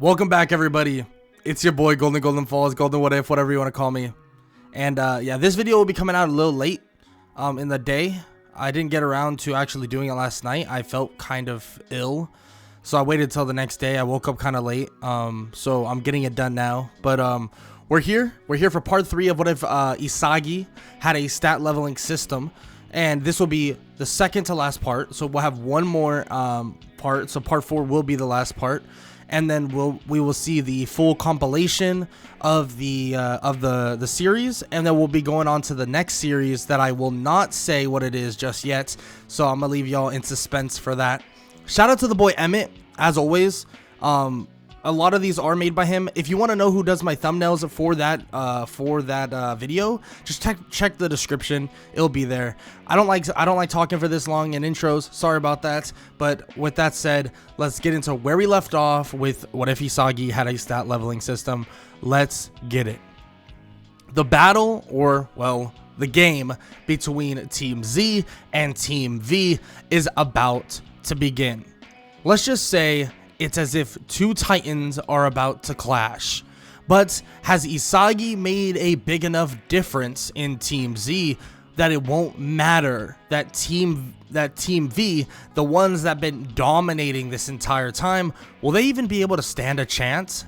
Welcome back, everybody. It's your boy Golden Falls, Golden What If, whatever you want to call me. And yeah, this video will be coming out a little late in the day. I didn't get around to actually doing it last night. I felt kind of ill, so I waited till the next day. I woke up kind of late, so I'm getting it done now. But we're here for part 3 of What If Isagi had a stat leveling system. And this will be the second to last part, so we'll have one more part. So part 4 will be the last part, and then we will see the full compilation of the series, and then we'll be going on to the next series that I will not say what it is just yet. So I'm gonna leave y'all in suspense for that. Shout out to the boy EMMET, as always. A lot of these are made by him. If you want to know who does my thumbnails for that video, just check the description. It'll be there. I don't like talking for this long in intros. Sorry about that. But with that said, let's get into where we left off with What If Isagi had a stat leveling system. Let's get it. The battle, or well, the game between Team Z and Team V is about to begin. Let's just say it's as if two titans are about to clash. But has Isagi made a big enough difference in Team Z that it won't matter that Team V, the ones that have been dominating this entire time, will they even be able to stand a chance?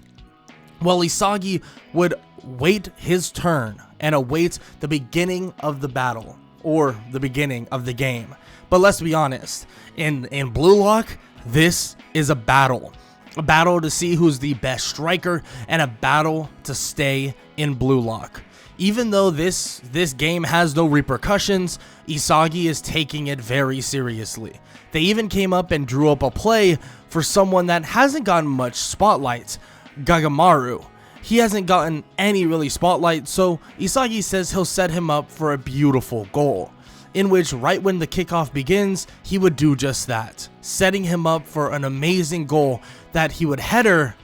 Well, Isagi would wait his turn and await the beginning of the battle, or the beginning of the game. But let's be honest, in Blue Lock, this is a battle to see who's the best striker, and a battle to stay in Blue Lock. Even though this game has no repercussions, Isagi is taking it very seriously. They even came up and drew up a play for someone that hasn't gotten much spotlight, Gagamaru. He hasn't gotten any really spotlight, so Isagi says he'll set him up for a beautiful goal, in which right when the kickoff begins, he would do just that, setting him up for an amazing goal that he would header,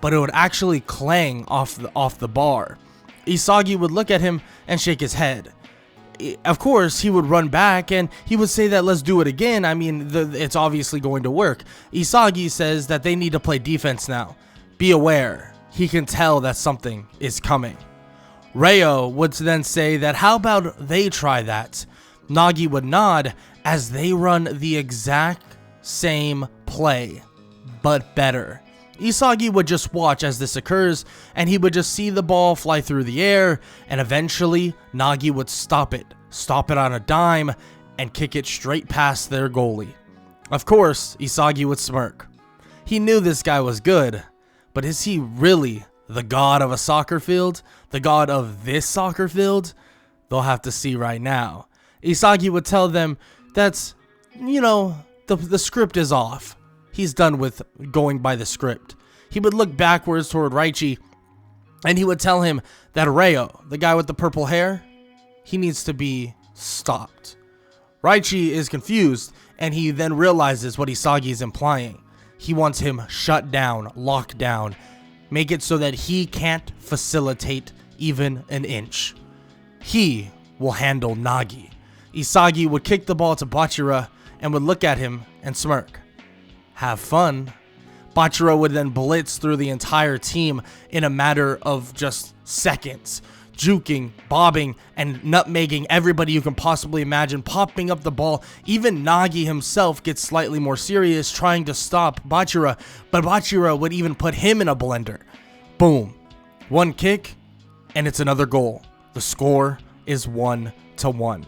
but it would actually clang off the bar. Isagi would look at him and shake his head. Of course, he would run back and he would say that let's do it again. I mean, it's obviously going to work. Isagi says that they need to play defense now. Be aware, he can tell that something is coming. Ryo would then say that how about they try that? Nagi would nod as they run the exact same play, but better. Isagi would just watch as this occurs, and he would just see the ball fly through the air, and eventually Nagi would stop it on a dime, and kick it straight past their goalie. Of course, Isagi would smirk. He knew this guy was good, but is he really the god of a soccer field? The god of this soccer field? They'll have to see right now. Isagi would tell them that, you know, the script is off. He's done with going by the script. He would look backwards toward Raichi, and he would tell him that Ryo, the guy with the purple hair, he needs to be stopped. Raichi is confused, and he then realizes what Isagi is implying. He wants him shut down, locked down, make it so that he can't facilitate even an inch. He will handle Nagi. Isagi would kick the ball to Bachira and would look at him and smirk. Have fun. Bachira would then blitz through the entire team in a matter of just seconds, juking, bobbing, and nutmegging everybody you can possibly imagine, popping up the ball. Even Nagi himself gets slightly more serious, trying to stop Bachira, but Bachira would even put him in a blender. Boom. One kick, and it's another goal. The score is 1-1.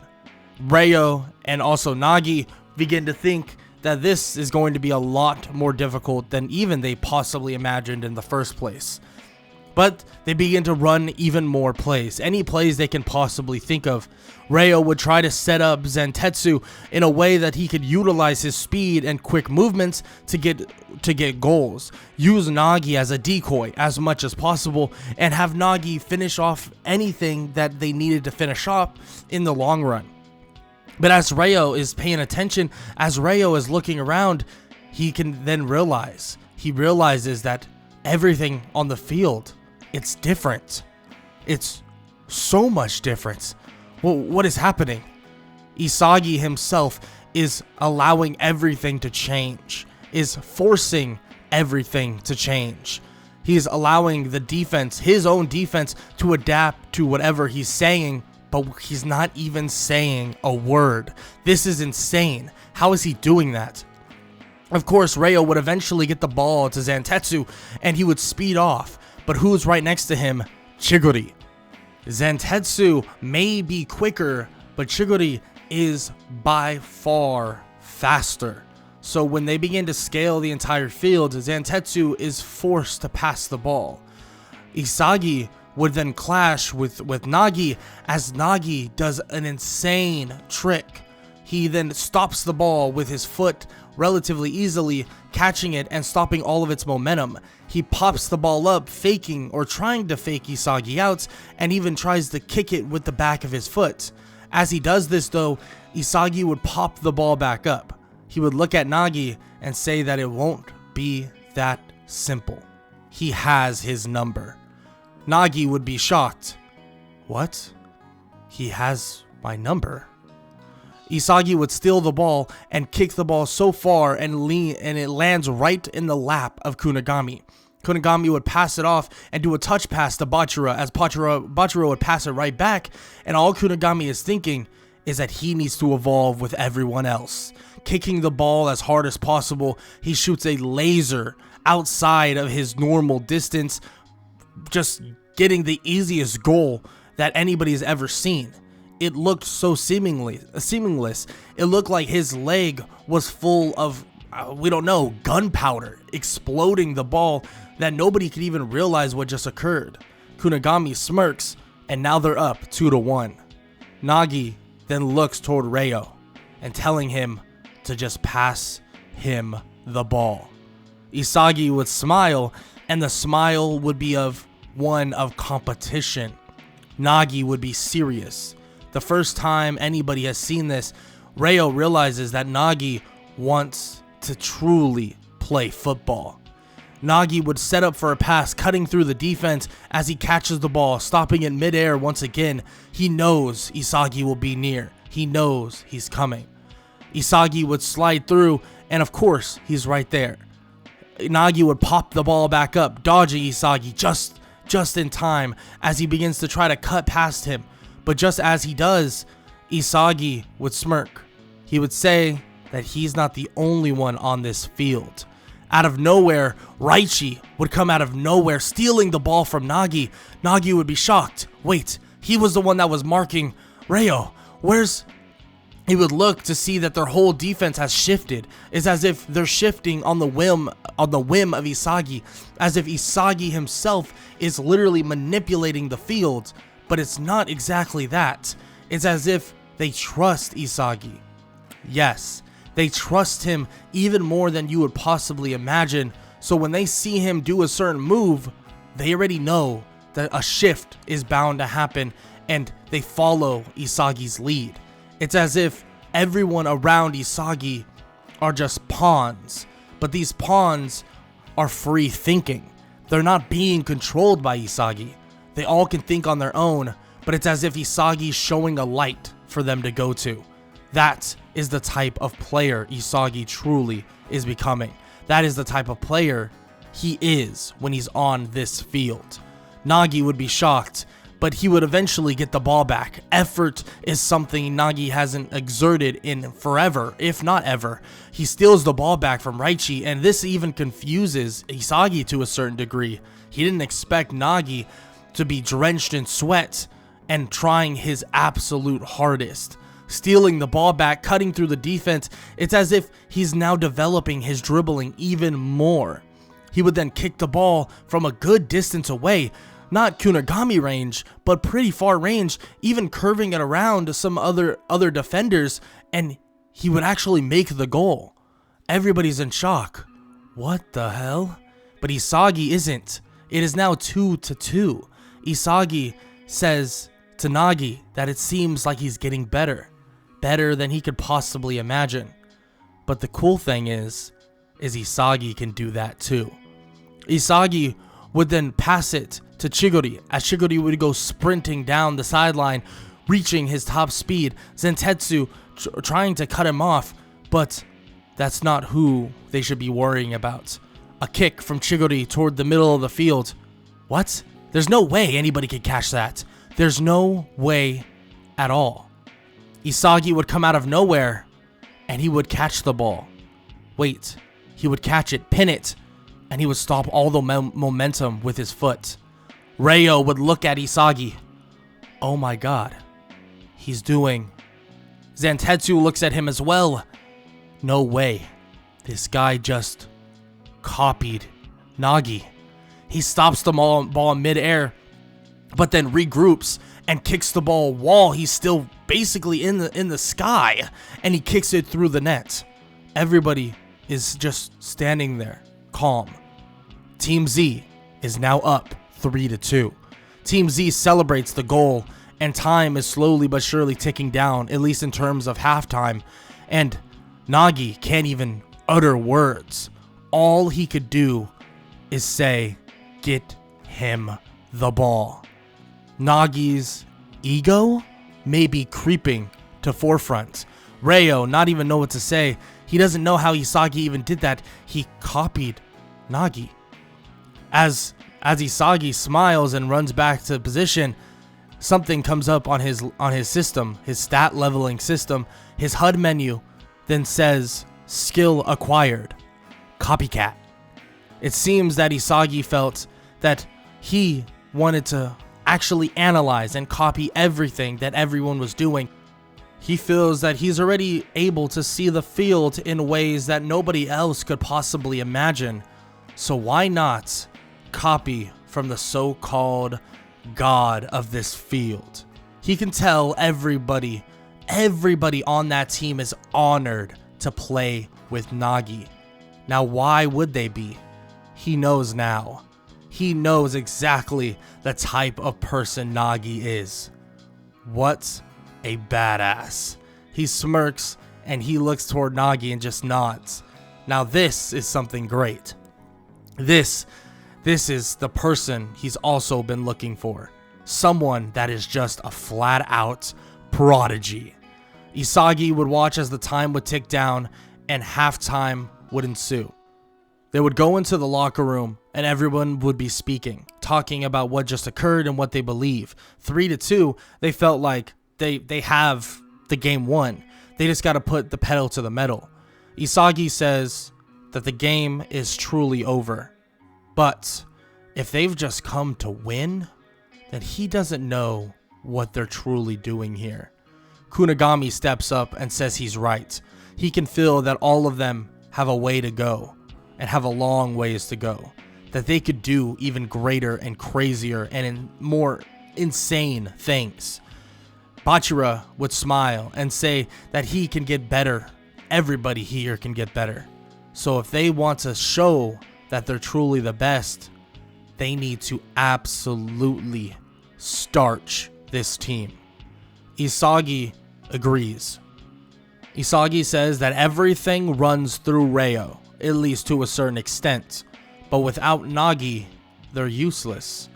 Ryo and also Nagi begin to think that this is going to be a lot more difficult than even they possibly imagined in the first place. But they begin to run even more plays, any plays they can possibly think of. Ryo would try to set up Zentetsu in a way that he could utilize his speed and quick movements to get goals. Use Nagi as a decoy as much as possible, and have Nagi finish off anything that they needed to finish off in the long run. But as Ryo is paying attention, as Ryo is looking around, he can then realizes that everything on the field, it's different. It's so much different. Well, what is happening? Isagi himself is allowing everything to change, is forcing everything to change. He's allowing the defense, his own defense, to adapt to whatever he's saying, but he's not even saying a word. This is insane. How is he doing that? Of course, Ryo would eventually get the ball to Zantetsu, and he would speed off. But who's right next to him? Chigori. Zantetsu may be quicker, but Chigori is by far faster. So when they begin to scale the entire field, Zantetsu is forced to pass the ball. Isagi would then clash with Nagi, as Nagi does an insane trick. He then stops the ball with his foot relatively easily, catching it and stopping all of its momentum. He pops the ball up, faking or trying to fake Isagi out, and even tries to kick it with the back of his foot. As he does this though, Isagi would pop the ball back up. He would look at Nagi and say that it won't be that simple. He has his number. Nagi would be shocked. What? He has my number? Isagi would steal the ball and kick the ball so far and it lands right in the lap of Kunigami. Kunigami would pass it off and do a touch pass to Bachira, as Bachira would pass it right back, and all Kunigami is thinking is that he needs to evolve with everyone else. Kicking the ball as hard as possible, he shoots a laser outside of his normal distance, just getting the easiest goal that anybody has ever seen. It looked so seamless. It looked like his leg was full of, we don't know, gunpowder, exploding the ball that nobody could even realize what just occurred. Kunigami smirks, and now they're up 2-1. Nagi then looks toward Ryo and telling him to just pass him the ball. Isagi would smile, and the smile would be one of competition. Nagi would be serious. The first time anybody has seen this, Ryo realizes that Nagi wants to truly play football. Nagi would set up for a pass, cutting through the defense as he catches the ball, stopping in midair once again. He knows Isagi will be near. He knows he's coming. Isagi would slide through, and of course, he's right there. Nagi would pop the ball back up, dodging Isagi just in time as he begins to try to cut past him. But just as he does, Isagi would smirk. He would say that he's not the only one on this field. Out of nowhere, Raichi would come out of nowhere, stealing the ball from Nagi. Nagi would be shocked. Wait, he was the one that was marking Ryo. He would look to see that their whole defense has shifted. It's as if they're shifting on the whim of Isagi, as if Isagi himself is literally manipulating the field. But it's not exactly that. It's as if they trust Isagi. Yes, they trust him even more than you would possibly imagine. So when they see him do a certain move, they already know that a shift is bound to happen, and they follow Isagi's lead. It's as if everyone around Isagi are just pawns, but these pawns are free thinking. They're not being controlled by Isagi. They all can think on their own, but it's as if Isagi's showing a light for them to go to. That is the type of player Isagi truly is becoming. That is the type of player he is when he's on this field. Nagi would be shocked, but he would eventually get the ball back. Effort is something Nagi hasn't exerted in forever, if not ever. He steals the ball back from Raichi, and this even confuses Isagi to a certain degree. He didn't expect Nagi to be drenched in sweat and trying his absolute hardest. Stealing the ball back, cutting through the defense, it's as if he's now developing his dribbling even more. He would then kick the ball from a good distance away, not Kunigami range, but pretty far range, even curving it around to some other defenders, and he would actually make the goal. Everybody's in shock. What the hell? But Isagi isn't. It is now 2-2. Isagi says to Nagi that it seems like he's getting better than he could possibly imagine. But the cool thing is Isagi can do that too. Isagi would then pass it to Chigori, as Chigori would go sprinting down the sideline, reaching his top speed. Zentetsu trying to cut him off, but that's not who they should be worrying about. A kick from Chigori toward the middle of the field. What? There's no way anybody could catch that. There's no way at all. Isagi would come out of nowhere and he would catch the ball. Wait, he would catch it, pin it, and he would stop all the momentum with his foot. Ryo would look at Isagi. Oh my god. He's doing. Zantetsu looks at him as well. No way. This guy just copied Nagi. He stops the ball in midair, but then regroups and kicks the ball while he's still basically in the sky, and he kicks it through the net. Everybody is just standing there, calm. Team Z is now up 3-2. Team Z celebrates the goal, and time is slowly but surely ticking down, at least in terms of halftime, and Nagi can't even utter words. All he could do is say, "Get him the ball." Nagi's ego may be creeping to forefront. Ryo not even know what to say. He doesn't know how Isagi even did that. He copied Nagi. As Isagi smiles and runs back to position, something comes up on his system, his stat leveling system, his HUD menu, then says skill acquired, copycat. It seems that Isagi felt that he wanted to actually analyze and copy everything that everyone was doing. He feels that he's already able to see the field in ways that nobody else could possibly imagine. So why not copy from the so-called god of this field? He can tell everybody on that team is honored to play with Nagi. Now why would they be? He knows now. He knows exactly the type of person Nagi is. What a badass. He smirks and he looks toward Nagi and just nods. Now this is something great. This is the person he's also been looking for. Someone that is just a flat out prodigy. Isagi would watch as the time would tick down and halftime would ensue. They would go into the locker room and everyone would be speaking, talking about what just occurred and what they believe. 3-2, they felt like they have the game won. They just got to put the pedal to the metal. Isagi says that the game is truly over. But if they've just come to win, then he doesn't know what they're truly doing here. Kunigami steps up and says he's right. He can feel that all of them have a way to go and have a long ways to go. That they could do even greater and crazier and more insane things. Bachira would smile and say that he can get better. Everybody here can get better. So if they want to show that they're truly the best, they need to absolutely starch this team. Isagi agrees. Isagi says that everything runs through Ryo, at least to a certain extent, but without Nagi, they're useless.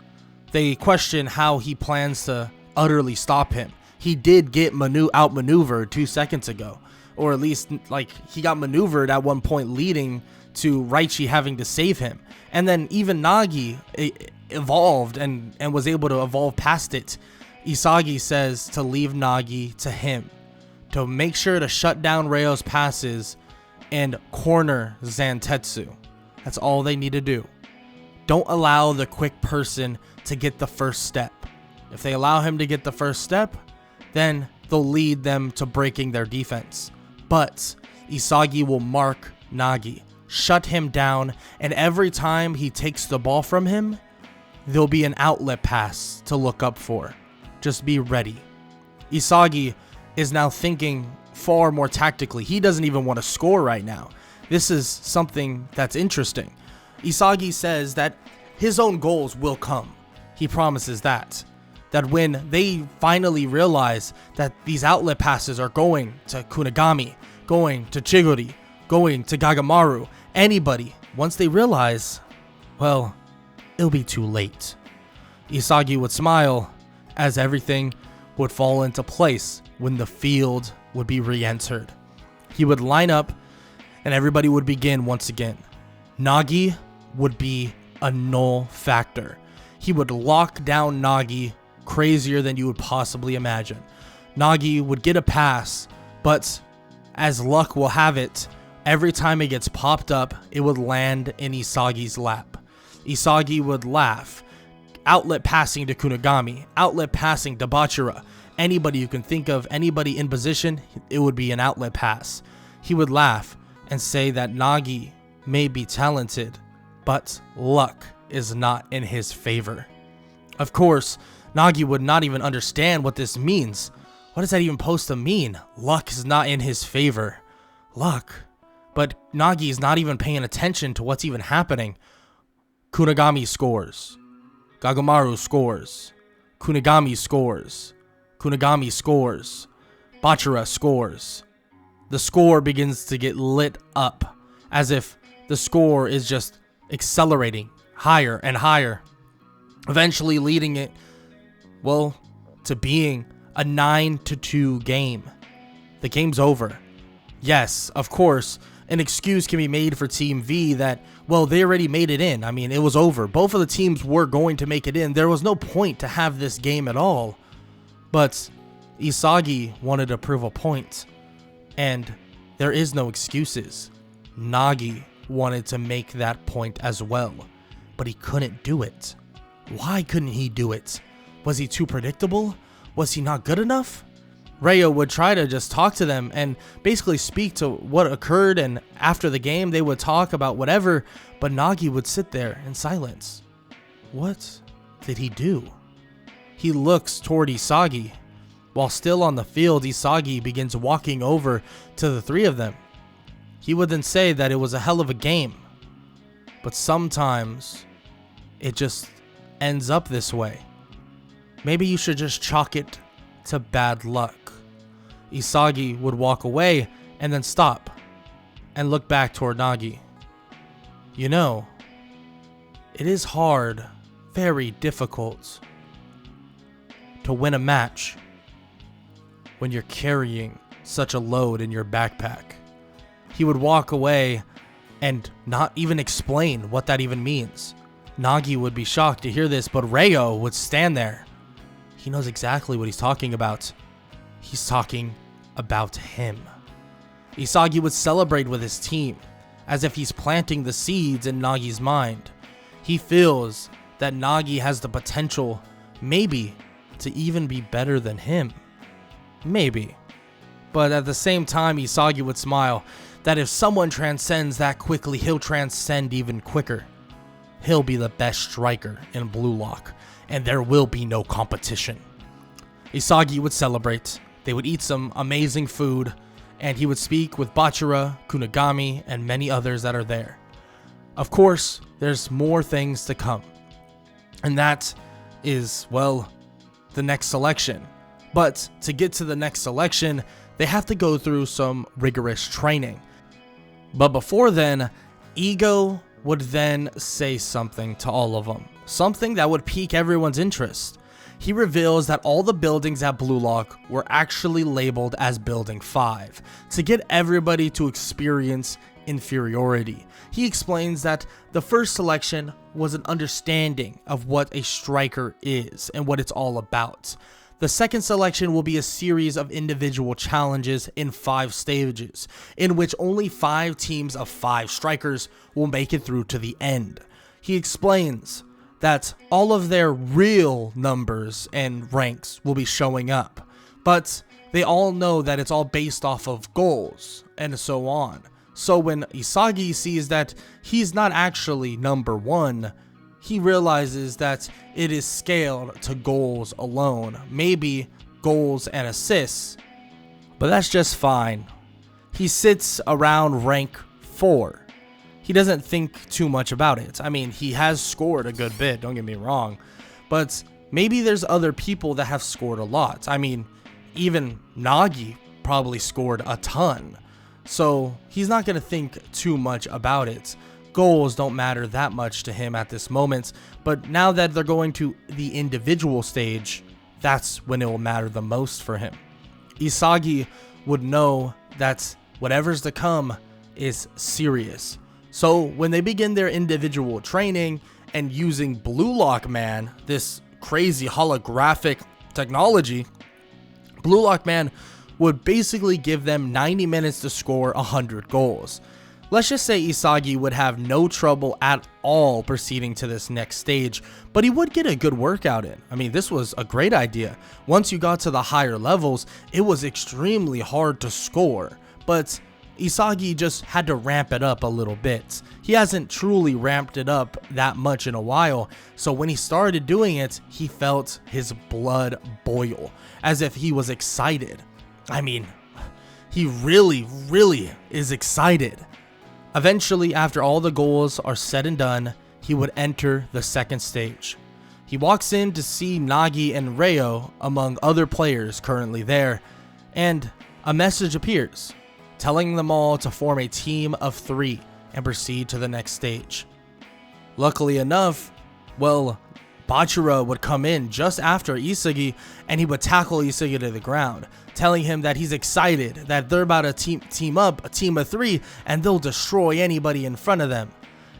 They question how he plans to utterly stop him. He did get outmaneuvered 2 seconds ago, or at least like he got maneuvered at one point, leading to Raichi having to save him. And then even Nagi evolved and was able to evolve past it. Isagi says to leave Nagi to him, to make sure to shut down Ryo's passes and corner Zantetsu. That's all they need to do. Don't allow the quick person to get the first step. If they allow him to get the first step, then they'll lead them to breaking their defense. But Isagi will mark Nagi, shut him down, and every time he takes the ball from him, there'll be an outlet pass to look up for. Just be ready. Isagi is now thinking far more tactically. He doesn't even want to score right now. This is something that's interesting. Isagi says that his own goals will come. He promises that when they finally realize that these outlet passes are going to Kunigami, going to Chigori, going to Gagamaru, anybody, once they realize, well, it'll be too late. Isagi would smile as everything would fall into place when the field would be re-entered. He would line up and everybody would begin once again. Nagi would be a null factor. He would lock down Nagi crazier than you would possibly imagine. Nagi would get a pass, but as luck will have it, every time it gets popped up, it would land in Isagi's lap. Isagi would laugh, outlet passing to Kunigami, outlet passing to Bachira. Anybody you can think of, anybody in position, it would be an outlet pass. He would laugh and say that Nagi may be talented, but luck is not in his favor. Of course, Nagi would not even understand what this means. What is that even supposed to mean? Luck is not in his favor. Luck. But Nagi is not even paying attention to what's even happening. Kunigami scores. Gagomaru scores. Kunigami scores. Kunigami scores. Bachira scores. The score begins to get lit up, as if the score is just accelerating higher and higher, eventually leading it, well, to being a 9-2 game. The game's over. Yes, of course, an excuse can be made for Team V that, well, they already made it in. I mean, it was over. Both of the teams were going to make it in. There was no point to have this game at all. But Isagi wanted to prove a point, and there is no excuses. Nagi wanted to make that point as well, but he couldn't do it. Why couldn't he do it? Was he too predictable? Was he not good enough? Ryo would try to just talk to them and basically speak to what occurred, and after the game they would talk about whatever, but Nagi would sit there in silence. What did he do? He looks toward Isagi. While still on the field, Isagi begins walking over to the three of them. He would then say that it was a hell of a game, but sometimes it just ends up this way. Maybe you should just chalk it to bad luck. Isagi would walk away and then stop and look back toward Nagi. You know, it is hard, very difficult, to win a match when you're carrying such a load in your backpack. He would walk away and not even explain what that even means. Nagi would be shocked to hear this, but Ryo would stand there. He knows exactly what he's talking about. He's talking about him. Isagi would celebrate with his team, as if he's planting the seeds in Nagi's mind. He feels that Nagi has the potential, maybe, to even be better than him. Maybe. But at the same time, Isagi would smile that if someone transcends that quickly, he'll transcend even quicker. He'll be the best striker in Blue Lock, and there will be no competition. Isagi would celebrate. They would eat some amazing food, and he would speak with Bachira, Kunigami, and many others that are there. Of course, there's more things to come, and that is, well, the next selection. But to get to the next selection, they have to go through some rigorous training. But before then, Ego would then say something to all of them, something that would pique everyone's interest. He reveals that all the buildings at Blue Lock were actually labeled as Building 5 to get everybody to experience inferiority. He explains that the first selection was an understanding of what a striker is and what it's all about. The second selection will be a series of individual challenges in 5 stages, in which only 5 teams of 5 strikers will make it through to the end. He explains that all of their real numbers and ranks will be showing up, but they all know that it's all based off of goals and so on. So when Isagi sees that he's not actually number 1, he realizes that it is scaled to goals alone, maybe goals and assists, but that's just fine. He sits around rank 4. He doesn't think too much about it. I mean, he has scored a good bit, don't get me wrong, but maybe there's other people that have scored a lot. I mean, even Nagi probably scored a ton, so he's not going to think too much about it. Goals don't matter that much to him at this moment, but now that they're going to the individual stage, that's when it will matter the most for him. Isagi would know that whatever's to come is serious. So when they begin their individual training and using Blue Lock Man, this crazy holographic technology, Blue Lock Man would basically give them 90 minutes to score 100 goals. Let's just say Isagi would have no trouble at all proceeding to this next stage, but he would get a good workout in. I mean, this was a great idea. Once you got to the higher levels, it was extremely hard to score, but Isagi just had to ramp it up a little bit. He hasn't truly ramped it up that much in a while, so when he started doing it, he felt his blood boil, as if he was excited. I mean, he really is excited. Eventually, after all the goals are said and done, he would enter the second stage. He walks in to see Nagi and Ryo among other players currently there, and a message appears, telling them all to form a team of 3 and proceed to the next stage. Luckily enough, well, Bachira would come in just after Isagi, and he would tackle Isagi to the ground, telling him that he's excited, that they're about to team up, a team of 3, and they'll destroy anybody in front of them.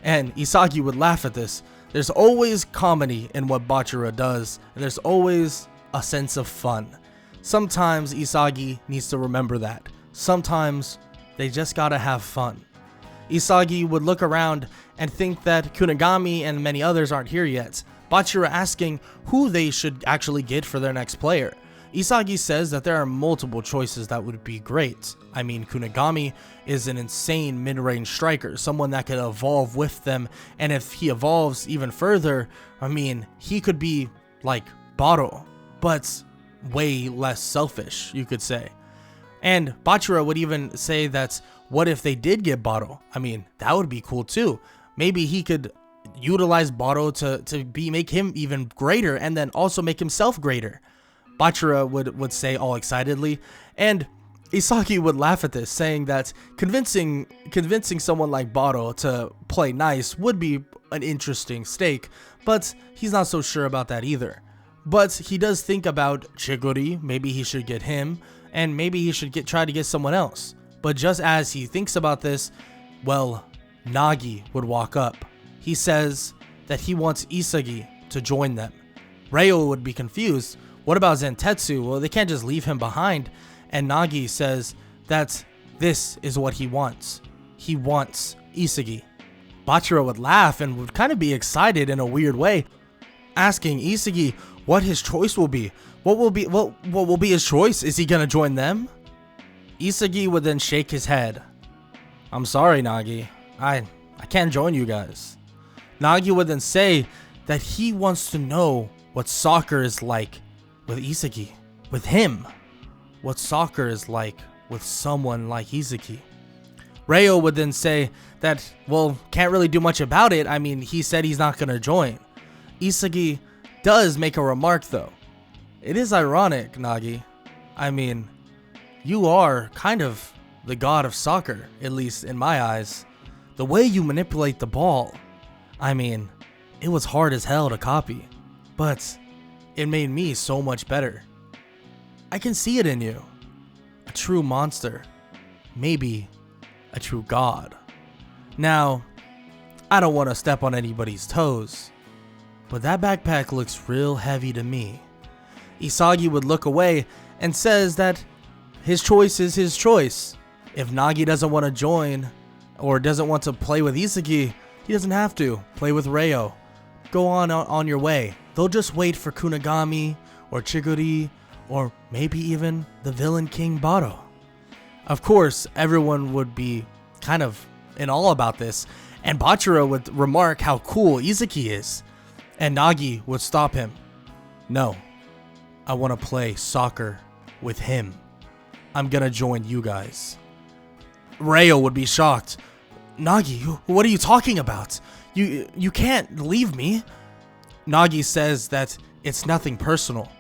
And Isagi would laugh at this. There's always comedy in what Bachira does, and there's always a sense of fun. Sometimes Isagi needs to remember that. Sometimes they just gotta have fun. Isagi would look around and think that Kunigami and many others aren't here yet, Bachira asking who they should actually get for their next player. Isagi says that there are multiple choices that would be great. I mean, Kunigami is an insane mid-range striker, someone that could evolve with them, and if he evolves even further, I mean, he could be like Baro, but way less selfish, you could say. And Bachira would even say that what if they did get Baro? I mean, that would be cool too. Maybe he could utilize Baro to make him even greater and then also make himself greater. Bachira would say all excitedly, and Isagi would laugh at this, saying that convincing someone like Baro to play nice would be an interesting stake, but he's not so sure about that either. But he does think about Chiguri, maybe he should get him, and maybe he should try to get someone else. But just as he thinks about this, well, Nagi would walk up. He says that he wants Isagi to join them. Ryo would be confused. What about Zentetsu? Well, they can't just leave him behind. And Nagi says that this is what he wants. He wants Isagi. Bachira would laugh and would kind of be excited in a weird way, asking Isagi what his choice will be. What will be his choice? Is he gonna join them? Isagi would then shake his head. I'm sorry, Nagi. I can't join you guys. Nagi would then say that he wants to know what soccer is like with Isagi, with him. What soccer is like with someone like Isagi. Ryo would then say that, well, can't really do much about it. I mean, he said he's not gonna join. Isagi does make a remark though. It is ironic, Nagi. I mean, you are kind of the god of soccer, at least in my eyes. The way you manipulate the ball, I mean, it was hard as hell to copy, but it made me so much better. I can see it in you. A true monster. Maybe a true god. Now, I don't want to step on anybody's toes, but that backpack looks real heavy to me. Isagi would look away and says that his choice is his choice. If Nagi doesn't want to join or doesn't want to play with Isagi, he doesn't have to. Play with Ryo. Go on your way. They'll just wait for Kunigami or Chiguri or maybe even the villain King Baro. Of course, everyone would be kind of in awe about this, and Bachira would remark how cool Isagi is, and Nagi would stop him. No, I want to play soccer with him. I'm gonna join you guys. Ryo would be shocked. Nagi, what are you talking about? You can't leave me. Nagi says that it's nothing personal.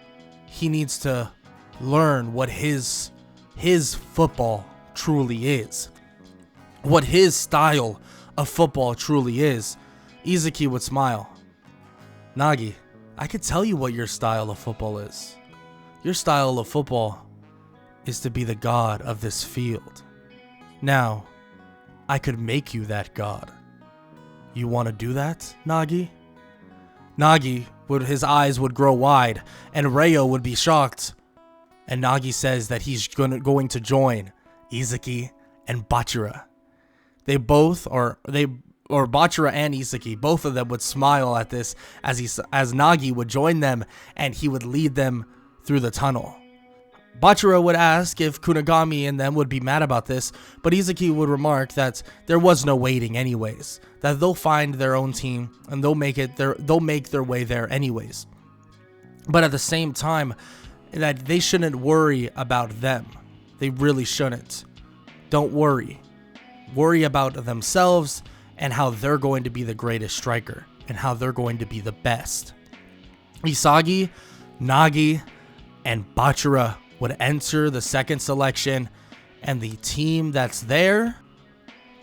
He needs to learn what his football truly is. What his style of football truly is. Isagi would smile. Nagi, I could tell you what your style of football is. Your style of football is to be the god of this field. Now, I could make you that god. You want to do that, Nagi? Nagi, his eyes would grow wide, and Ryo would be shocked. And Nagi says that he's going to join Isagi and Bachira. Or Bachira and Isagi, both of them would smile at this as Nagi would join them and he would lead them through the tunnel. Bachira would ask if Kunigami and them would be mad about this, but Isagi would remark that there was no waiting anyways, that they'll find their own team and they'll make their way there anyways. But at the same time, that they shouldn't worry about them. They really shouldn't. Don't worry. Worry about themselves and how they're going to be the greatest striker and how they're going to be the best. Isagi, Nagi, and Bachira would enter the second selection, and the team that's there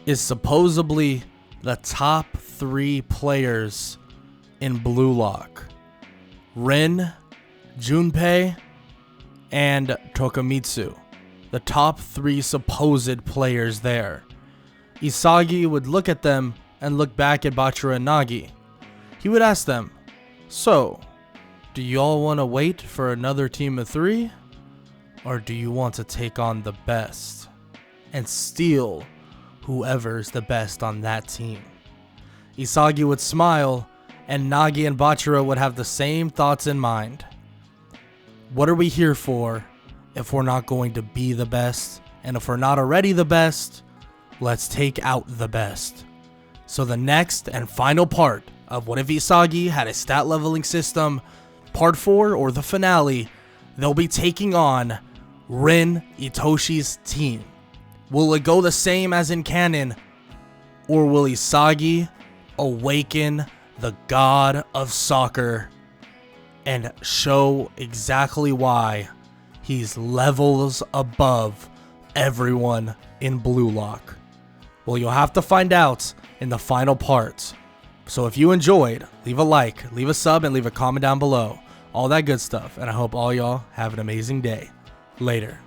is supposedly the top 3 players in Blue Lock. Rin, Junpei, and Tokumitsu. The top 3 supposed players there. Isagi would look at them and look back at Bachira and Nagi. He would ask them, "So, do y'all want to wait for another team of 3? Or do you want to take on the best and steal whoever's the best on that team?" Isagi would smile, and Nagi and Bachira would have the same thoughts in mind. What are we here for if we're not going to be the best? And if we're not already the best, let's take out the best. So the next and final part of What If Isagi Had a Stat Leveling System, Part 4 or the finale, they'll be taking on Rin Itoshi's team. Will it go the same as in canon, or will Isagi awaken the god of soccer and show exactly why he's levels above everyone in Blue Lock? Well, you'll have to find out in the final part. So if you enjoyed, leave a like, leave a sub, and leave a comment down below. All that good stuff. And I hope all y'all have an amazing day. Later.